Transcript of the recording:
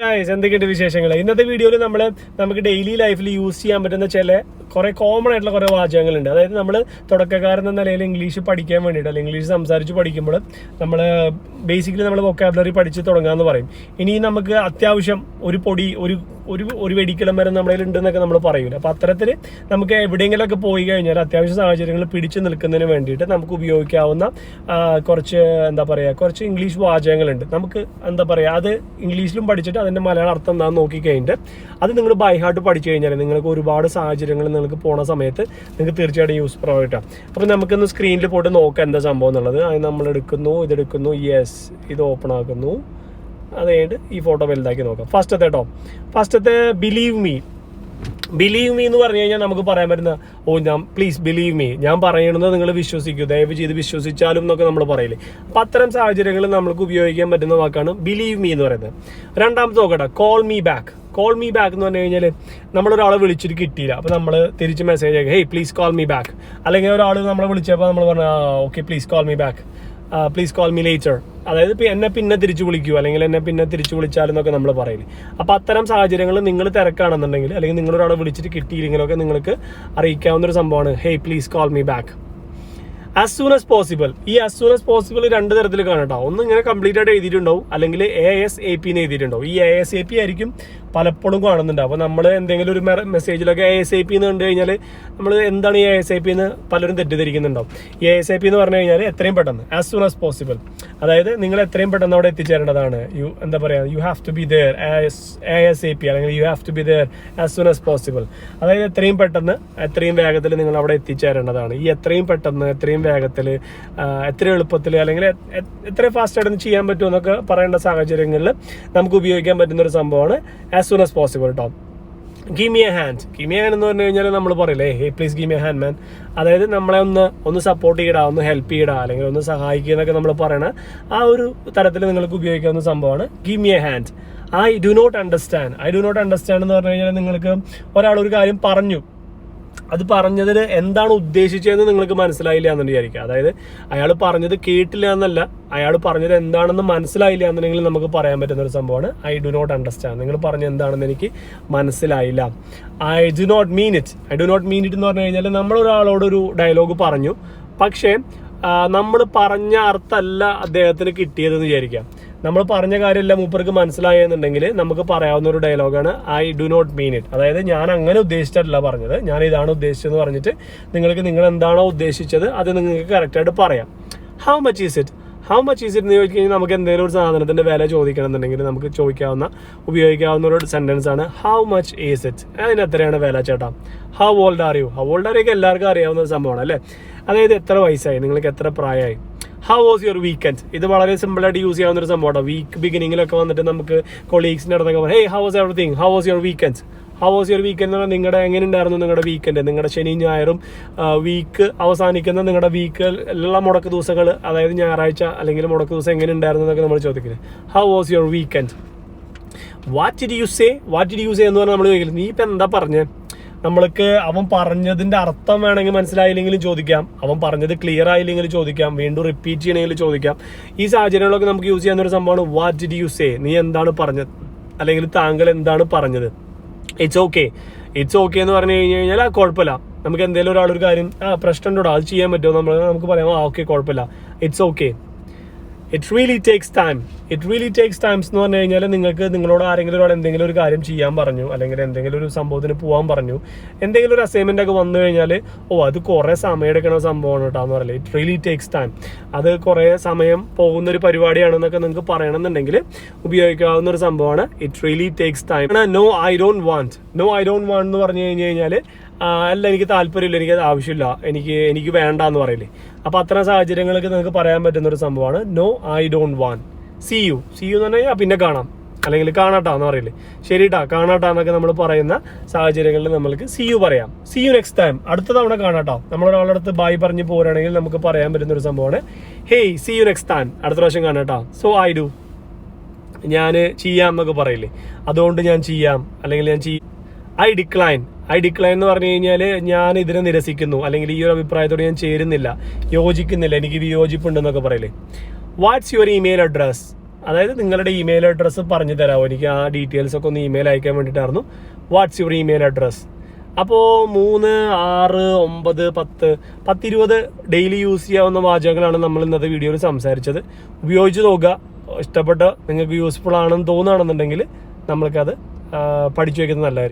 എന്തൊക്കെയുണ്ട് വിശേഷങ്ങൾ? ഇന്നത്തെ വീഡിയോയിൽ നമുക്ക് ഡെയിലി ലൈഫിൽ യൂസ് ചെയ്യാൻ പറ്റുന്ന കുറെ കോമൺ ആയിട്ടുള്ള കുറെ വാചകങ്ങളുണ്ട്. അതായത് നമ്മൾ തുടക്കക്കാരെന്ന നിലയിൽ ഇംഗ്ലീഷ് പഠിക്കാൻ വേണ്ടിയിട്ട് അല്ലെങ്കിൽ ഇംഗ്ലീഷ് സംസാരിച്ച് പഠിക്കുമ്പോൾ നമ്മൾ ബേസിക്കലി നമ്മൾ വൊക്കാബുലറി പഠിച്ച് തുടങ്ങാമെന്ന് പറയും. ഇനി നമുക്ക് അത്യാവശ്യം ഒരു വെടിക്കളം വരെ നമ്മുടെ ഉണ്ടെന്നൊക്കെ നമ്മൾ പറയൂല. അപ്പോൾ അത്തരത്തിൽ നമുക്ക് എവിടെയെങ്കിലുമൊക്കെ പോയി കഴിഞ്ഞാൽ അത്യാവശ്യ സാഹചര്യങ്ങൾ പിടിച്ചു നിൽക്കുന്നതിന് വേണ്ടിയിട്ട് നമുക്ക് ഉപയോഗിക്കാവുന്ന കുറച്ച് ഇംഗ്ലീഷ് വാചകങ്ങളുണ്ട്. നമുക്ക് അത് ഇംഗ്ലീഷിലും പഠിച്ചിട്ട് അതിൻ്റെ മലയാളം അർത്ഥം എന്താണെന്ന് നോക്കിക്കഴിഞ്ഞിട്ട് അത് നിങ്ങൾ ബൈ ഹാർട്ട് പഠിച്ചു കഴിഞ്ഞാൽ നിങ്ങൾക്ക് ഒരുപാട് സാഹചര്യങ്ങൾ നിങ്ങൾക്ക് പോണ സമയത്ത് നിങ്ങൾക്ക് തീർച്ചയായിട്ടും യൂസ്ഫുൾ ആയിട്ടാണ്. അപ്പോൾ നമുക്കൊന്ന് സ്ക്രീനിൽ പോയിട്ട് നോക്കാം എന്താ സംഭവം എന്നുള്ളത്. അത് നമ്മൾ ഇതെടുക്കുന്നു, യെസ്, ഇത് ഓപ്പൺ ആക്കുന്നു. അത് കഴിഞ്ഞിട്ട് ഈ ഫോട്ടോ വലുതാക്കി നോക്കാം. ഫസ്റ്റത്തെ ബിലീവ് മീ എന്ന് പറഞ്ഞു കഴിഞ്ഞാൽ നമുക്ക് പറയാൻ പറ്റുന്ന പ്ലീസ് ബിലീവ് മീ, ഞാൻ പറയണത് നിങ്ങൾ വിശ്വസിക്കൂ, ദയവ് ചെയ്ത് വിശ്വസിച്ചാലും എന്നൊക്കെ നമ്മൾ പറയില്ലേ. അപ്പം അത്തരം സാഹചര്യങ്ങളിൽ നമുക്ക് ഉപയോഗിക്കാൻ പറ്റുന്ന വാക്കാണ് ബിലീവ് മീ എന്ന് പറയുന്നത്. രണ്ടാമത്തെ നോക്കട്ടെ, കോൾ മീ ബാക്ക് എന്ന് പറഞ്ഞു കഴിഞ്ഞാൽ നമ്മളൊരാളെ വിളിച്ചിട്ട് കിട്ടിയില്ല, അപ്പോൾ നമ്മൾ തിരിച്ച് മെസ്സേജ് അയക്കുക, hey please call me back. അല്ലെങ്കിൽ ഒരാൾ നമ്മളെ വിളിച്ചപ്പോൾ നമ്മൾ പറഞ്ഞു okay please call me back, please call me later. അതായത് എന്നെ പിന്നെ തിരിച്ചു വിളിക്കൂ അല്ലെങ്കിൽ എന്നെ പിന്നെ തിരിച്ചു വിളിച്ചാലെന്നൊക്കെ നമ്മൾ പറയില്ലേ. അപ്പോൾ അത്തരം സാഹചര്യങ്ങൾ നിങ്ങൾ തിരക്കാണെന്നുണ്ടെങ്കിൽ അല്ലെങ്കിൽ നിങ്ങളൊരാളെ വിളിച്ചിട്ട് കിട്ടിയില്ലെങ്കിലൊക്കെ നിങ്ങൾക്ക് അറിയിക്കാവുന്നൊരു സംഭവമാണ് hey please call me back. As soon as possible. ഈ ആസ് സൂൺ ആസ് പോസിബിൾ രണ്ട് തരത്തിൽ കാണട്ടോ. ഒന്ന് ഇങ്ങനെ കംപ്ലീറ്റ് ആയിട്ട് എഴുതിയിട്ടുണ്ടാവും, അല്ലെങ്കിൽ ASAP എന്ന് എഴുതിയിട്ടുണ്ടാവും. ഈ ASAP ആയിരിക്കും പലപ്പോഴും കാണുന്നുണ്ട്. അപ്പോൾ നമ്മൾ എന്തെങ്കിലും ഒരു മെസ്സേജിലൊക്കെ ASAP എന്ന് കണ്ടു കഴിഞ്ഞാൽ നമ്മൾ എന്താണ് ഈ ASAP എന്ന് പലരും തെറ്റിദ്ധരിക്കുന്നുണ്ടാവും. ഈ ASAP എന്ന് പറഞ്ഞു കഴിഞ്ഞാൽ എത്രയും പെട്ടെന്ന്, ആസ് സൂൺ ആസ് പോസിബിൾ. അതായത് നിങ്ങൾ എത്രയും പെട്ടെന്ന് അവിടെ എത്തിച്ചേരേണ്ടതാണ്. You have to be there ASAP, അല്ലെങ്കിൽ you have to be there as soon as possible. അതായത് എത്രയും പെട്ടെന്ന് എത്രയും വേഗത്തിൽ നിങ്ങൾ അവിടെ എത്തിച്ചേരേണ്ടതാണ്. ഈ എത്രയും പെട്ടെന്ന്, എത്രയും വേഗത്തിൽ, എത്ര എളുപ്പത്തിൽ, അല്ലെങ്കിൽ എത്ര ഫാസ്റ്റായിട്ടൊന്ന് ചെയ്യാൻ പറ്റുമെന്നൊക്കെ പറയേണ്ട സാഹചര്യങ്ങളിൽ നമുക്ക് ഉപയോഗിക്കാൻ പറ്റുന്ന ഒരു സംഭവമാണ് ആസ് സൂൺ ആസ് പോസിബിൾ കേട്ടോ. ഗിവ് മി എ ഹാൻഡ് എന്ന് പറഞ്ഞു കഴിഞ്ഞാൽ നമ്മൾ പറയില്ലേ hey please give me a hand man. അതായത് നമ്മളെ ഒന്ന് സപ്പോർട്ട് ചെയ്യടാ, ഒന്ന് ഹെൽപ്പ് ചെയ്യടാ, അല്ലെങ്കിൽ ഒന്ന് സഹായിക്കുക എന്നൊക്കെ നമ്മൾ പറയണ ആ ഒരു തരത്തിൽ നിങ്ങൾക്ക് ഉപയോഗിക്കാവുന്ന സംഭവമാണ് give me a hand. I do not understand എന്ന് പറഞ്ഞു കഴിഞ്ഞാൽ നിങ്ങൾക്ക് ഒരാൾ ഒരു കാര്യം പറഞ്ഞു, അത് പറഞ്ഞതിൽ എന്താണ് ഉദ്ദേശിച്ചതെന്ന് നിങ്ങൾക്ക് മനസ്സിലായില്ല എന്ന് വിചാരിക്കുക. അതായത് അയാൾ പറഞ്ഞത് കേട്ടില്ല എന്നല്ല, അയാൾ പറഞ്ഞത് എന്താണെന്ന് മനസ്സിലായില്ല എന്നുണ്ടെങ്കിൽ നമുക്ക് പറയാൻ പറ്റുന്ന ഒരു സംഭവമാണ് ഐ ഡു നോട്ട് അണ്ടർസ്റ്റാൻഡ്. നിങ്ങൾ പറഞ്ഞത് എന്താണെന്ന് എനിക്ക് മനസ്സിലായില്ല. I do not mean it എന്ന് പറഞ്ഞു കഴിഞ്ഞാൽ നമ്മളൊരാളോടൊരു ഡയലോഗ് പറഞ്ഞു, പക്ഷേ നമ്മൾ പറഞ്ഞ അർത്ഥമല്ല അദ്ദേഹത്തിന് കിട്ടിയതെന്ന് വിചാരിക്കാം. നമ്മൾ പറഞ്ഞ കാര്യമെല്ലാം മൂപ്പർക്ക് മനസ്സിലായെന്നുണ്ടെങ്കിൽ നമുക്ക് പറയാവുന്ന ഒരു ഡയലോഗാണ് I do not mean it. അതായത് ഞാൻ അങ്ങനെ ഉദ്ദേശിച്ചിട്ടല്ല പറഞ്ഞത്, ഞാൻ ഇതാണ് ഉദ്ദേശിച്ചതെന്ന് പറഞ്ഞിട്ട് നിങ്ങൾ എന്താണോ ഉദ്ദേശിച്ചത് അത് നിങ്ങൾക്ക് കറക്റ്റായിട്ട് പറയാം. ഹൗ മച്ച് ഈസ് ഇറ്റ് എന്ന് ചോദിച്ചു കഴിഞ്ഞാൽ നമുക്ക് എന്തെങ്കിലും ഒരു സാധനത്തിന്റെ വില ചോദിക്കണം എന്നുണ്ടെങ്കിൽ നമുക്ക് ഉപയോഗിക്കാവുന്ന ഒരു സെന്റൻസ് ആണ് ഹൗ മച്ച് ഈസ് ഇറ്റ്. അതിന് എത്രയാണ് വില ചേട്ടാ? ഹൗ ഓൾഡ് ആർ യു ഒക്കെ എല്ലാവർക്കും അറിയാവുന്ന ഒരു സംഭവമാണ് അല്ലേ. അതായത് എത്ര വയസ്സായി, നിങ്ങൾക്ക് എത്ര പ്രായമായി. How was your weekend? ഇത് വളരെ സിമ്പിളായിട്ട് യൂസ് ചെയ്യാവുന്ന ഒരു സംഭവമാണ്. വീക്ക് ബിഗിനിങ്ങിലൊക്കെ വന്നിട്ട് നമുക്ക് കൊളീഗ്സിൻ്റെ അടുത്തൊക്കെ പറയാം hey how was everything, how was your weekend എന്ന് പറഞ്ഞാൽ നിങ്ങളുടെ എങ്ങനെ ഉണ്ടായിരുന്നു നിങ്ങളുടെ വീക്കെൻഡ്, നിങ്ങളുടെ ശനിയും ഞായറും വീക്ക് അവസാനിക്കുന്ന നിങ്ങളുടെ വീക്കിലുള്ള മുടക്ക് ദിവസങ്ങൾ, അതായത് ഞായറാഴ്ച അല്ലെങ്കിൽ മുടക്ക് ദിവസം എങ്ങനെ ഉണ്ടായിരുന്നു എന്നൊക്കെ നമ്മൾ ചോദിക്കുന്നത്. How was your weekend. What did you say എന്ന് പറഞ്ഞാൽ നമ്മൾ ചോദിക്കില്ല നീ ഇപ്പം എന്താ പറഞ്ഞേ. നമ്മൾക്ക് അവൻ പറഞ്ഞതിന്റെ അർത്ഥം വേണമെങ്കിൽ മനസ്സിലായില്ലെങ്കിലും ചോദിക്കാം, അവൻ പറഞ്ഞത് ക്ലിയർ ആയില്ലെങ്കിലും ചോദിക്കാം, വീണ്ടും റിപ്പീറ്റ് ചെയ്യണമെങ്കിൽ ചോദിക്കാം. ഈ സാഹചര്യങ്ങളൊക്കെ നമുക്ക് യൂസ് ചെയ്യാവുന്ന ഒരു സംഭവമാണ് വാട്ട് ഡിഡ് യു സേ, നീ എന്താണ് പറഞ്ഞത്, അല്ലെങ്കിൽ താങ്കൾ എന്താണ് പറഞ്ഞത്. ഇറ്റ്സ് ഓക്കെ എന്ന് പറഞ്ഞു കഴിഞ്ഞാൽ കുഴപ്പമില്ല. നമുക്ക് എന്തെങ്കിലും ഒരാളൊരു കാര്യം പ്രശ്നമുണ്ടോ അത് ചെയ്യാൻ പറ്റുമോ നമുക്ക് പറയാം ഓക്കെ കുഴപ്പമില്ല, it's okay. It really takes times എന്ന് പറഞ്ഞു കഴിഞ്ഞാൽ നിങ്ങളോട് ആരെങ്കിലും എന്തെങ്കിലും ഒരു കാര്യം ചെയ്യാൻ പറഞ്ഞു, അല്ലെങ്കിൽ എന്തെങ്കിലും ഒരു സംഭവത്തിന് പോകാൻ പറഞ്ഞു, എന്തെങ്കിലും ഒരു അസൈൻമെന്റ് ഒക്കെ വന്നു കഴിഞ്ഞാൽ അത് കുറേ സമയം എടുക്കണ സംഭവമാണ് കേട്ടോ എന്ന് പറയില്ല. ഇറ്റ് റിയലി ടേക്സ് ടൈം, അത് കുറേ സമയം പോകുന്ന ഒരു പരിപാടിയാണെന്നൊക്കെ നിങ്ങൾക്ക് പറയണമെന്നുണ്ടെങ്കിൽ ഉപയോഗിക്കാവുന്ന ഒരു സംഭവമാണ് it really takes time. No I don't want എന്ന് പറഞ്ഞു കഴിഞ്ഞാൽ അല്ല എനിക്ക് താല്പര്യമില്ല, എനിക്കത് ആവശ്യമില്ല, എനിക്ക് വേണ്ട എന്ന് പറയില്ലേ. അപ്പോൾ അത്തരം സാഹചര്യങ്ങൾക്ക് നിങ്ങൾക്ക് പറയാൻ പറ്റുന്ന ഒരു സംഭവമാണ് no I don't want. See you എന്ന് പറഞ്ഞാൽ പിന്നെ കാണാം, അല്ലെങ്കിൽ കാണാട്ടാ എന്ന് പറയില്ലേ. ശരിട്ടാ കാണാട്ടാ എന്നൊക്കെ നമ്മൾ പറയുന്ന സാഹചര്യങ്ങളിൽ നമ്മൾക്ക് സി യു പറയാം. സി യു നെക്സ്റ്റ് ടൈം, അടുത്ത തവണ കാണാട്ടോ. നമ്മളൊരാളുടെ അടുത്ത് ബായ് പറഞ്ഞ് പോരാണെങ്കിൽ നമുക്ക് പറയാൻ പറ്റുന്ന ഒരു സംഭവമാണ് hey C you next time, അടുത്ത പ്രാവശ്യം കാണാട്ടാ. സോ ഐ ഡു, ഞാൻ ചെയ്യാം എന്നൊക്കെ പറയില്ലേ, അതുകൊണ്ട് ഞാൻ ചെയ്യാം, അല്ലെങ്കിൽ ഞാൻ ഐ ഡിക്ലൈൻ എന്ന് പറഞ്ഞു കഴിഞ്ഞാൽ ഞാൻ ഇതിനെ നിരസിക്കുന്നു, അല്ലെങ്കിൽ ഈ ഒരു അഭിപ്രായത്തോട് ഞാൻ ചേരുന്നില്ല, യോജിക്കുന്നില്ല, എനിക്ക് വിയോജിപ്പുണ്ടെന്നൊക്കെ പറയില്ലേ. വാട്ട്സ് യുവർ ഇമെയിൽ അഡ്രസ് അതായത് നിങ്ങളുടെ ഇമെയിൽ അഡ്രസ്സ് പറഞ്ഞു തരാമോ, എനിക്ക് ആ ഡീറ്റെയിൽസ് ഒക്കെ ഒന്ന് ഇമെയിൽ അയക്കാൻ വേണ്ടിയിട്ടായിരുന്നു. What's your email address? അപ്പോൾ 3, 6, 9, 10, 20 ഡെയിലി യൂസ് ചെയ്യാവുന്ന വാചകങ്ങളാണ് നമ്മൾ ഇന്നത്തെ വീഡിയോയിൽ സംസാരിച്ചത്. ഉപയോഗിച്ച് നോക്കുക. ഇഷ്ടപ്പെട്ട നിങ്ങൾക്ക് യൂസ്ഫുൾ ആണെന്ന് തോന്നുകയാണെന്നുണ്ടെങ്കിൽ നമ്മൾക്കത് പഠിച്ചു വയ്ക്കുന്നത് നല്ലതായിരിക്കും.